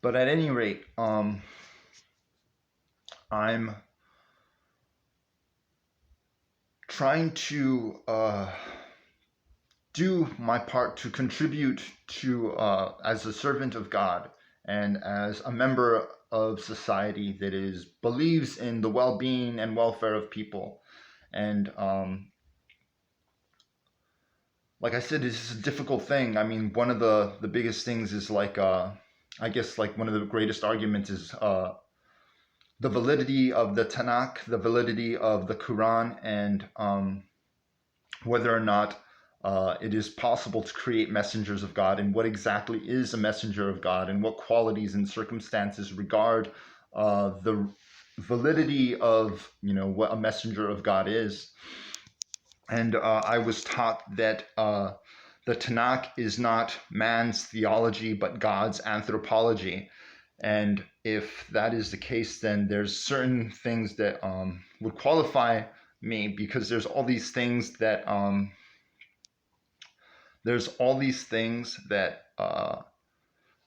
But at any rate, I'm trying to do my part to contribute to, as a servant of God and as a member of society that is believes in the well-being and welfare of people. And like I said, this is a difficult thing. I mean, one of the biggest things is like, I guess like one of the greatest arguments is the validity of the Tanakh, the validity of the Quran, and whether or not it is possible to create messengers of God, and what exactly is a messenger of God, and what qualities and circumstances regard the validity of what a messenger of God is. And I was taught that the Tanakh is not man's theology but God's anthropology. And if that is the case, then there's certain things that would qualify me, because there's all these things that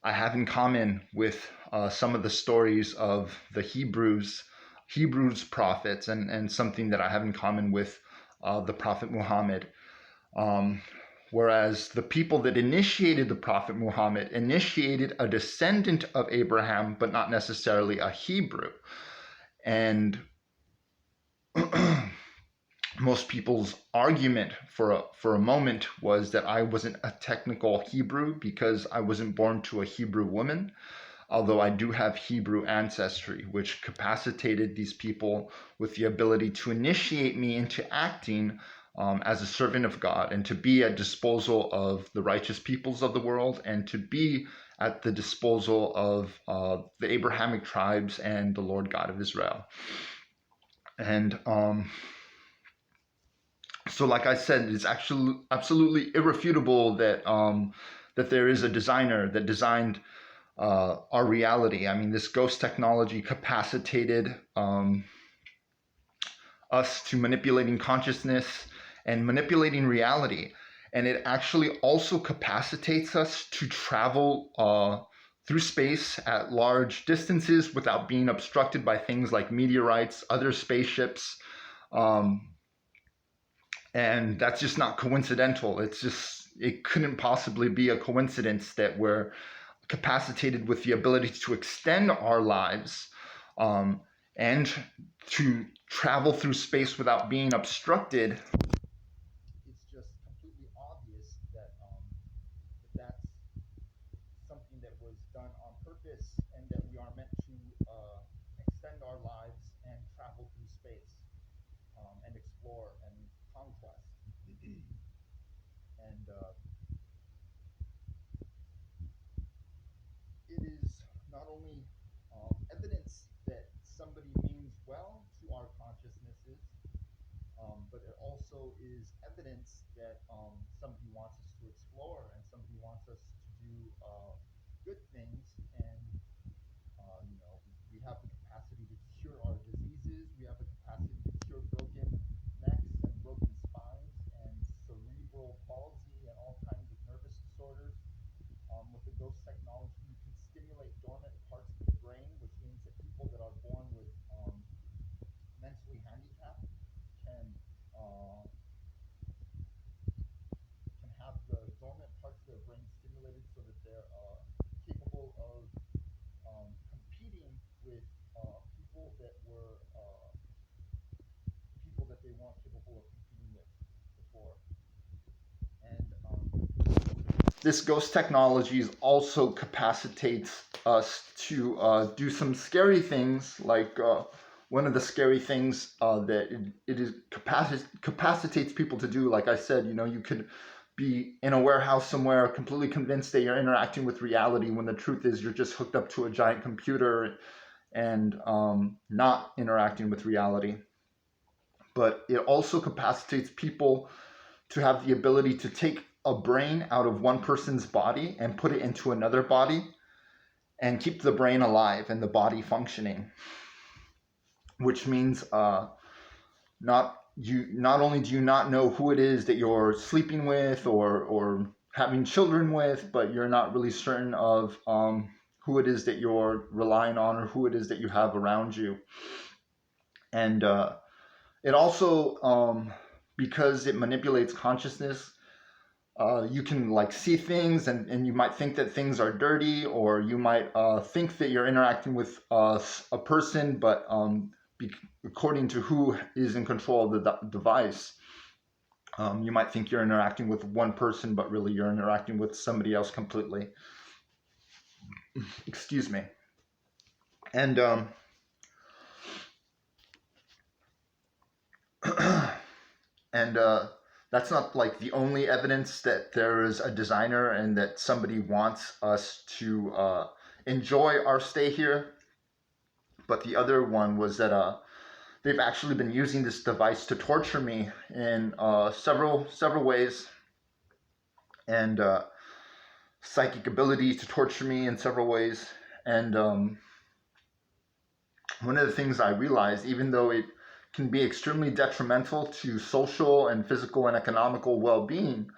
I have in common with some of the stories of the Hebrews prophets, and something that I have in common with the Prophet Muhammad. Um, Whereas the people that initiated the Prophet Muhammad initiated a descendant of Abraham, but not necessarily a Hebrew. And most people's argument for a moment was that I wasn't a technical Hebrew because I wasn't born to a Hebrew woman, although I do have Hebrew ancestry, which capacitated these people with the ability to initiate me into acting as a servant of God, and to be at disposal of the righteous peoples of the world, and to be at the disposal of the Abrahamic tribes and the Lord God of Israel. And so, like I said, it's actually absolutely irrefutable that that there is a designer that designed our reality. I mean, this ghost technology capacitated us to manipulating consciousness and manipulating reality. And it actually also capacitates us to travel through space at large distances without being obstructed by things like meteorites, other spaceships. Um, and that's just not coincidental. It couldn't possibly be a coincidence that we're capacitated with the ability to extend our lives, and to travel through space without being obstructed. It's just completely obvious that that's something that was done on purpose, and that we are meant to extend our lives and travel through space, and explore and conquest. And it is not only evidence that somebody means well to our consciousnesses, but it also is evidence that somebody wants us to explore, and somebody wants us to do good things. And we have the capacity to cure our diseases. We have the capacity to cure broken necks and broken spines and cerebral palsy and all kinds of nervous disorders. With the ghost technology, you can stimulate dormant parts of the brain, which means that people that are born with mentally handicapped can uh, can have the dormant parts of their brain stimulated so that they're capable of competing with people that they weren't capable of competing with before. And this ghost technology also capacitates us to do some scary things, like one of the scary things that capacitates people to do. Like I said, you could be in a warehouse somewhere completely convinced that you're interacting with reality, when the truth is you're just hooked up to a giant computer and not interacting with reality. But it also capacitates people to have the ability to take a brain out of one person's body and put it into another body, and keep the brain alive and the body functioning. Which means not only do you not know who it is that you're sleeping with or having children with, but you're not really certain of who it is that you're relying on or who it is that you have around you. And it also, because it manipulates consciousness, you can like see things, and you might think that things are dirty, or you might think that you're interacting with a person, but according to who is in control of the device, you might think you're interacting with one person, but really you're interacting with somebody else completely. Excuse me. And and that's not like the only evidence that there is a designer and that somebody wants us to enjoy our stay here. But the other one was that they've actually been using this device to torture me in several ways, and psychic ability to torture me in several ways. And one of the things I realized, even though it can be extremely detrimental to social and physical and economical well-being,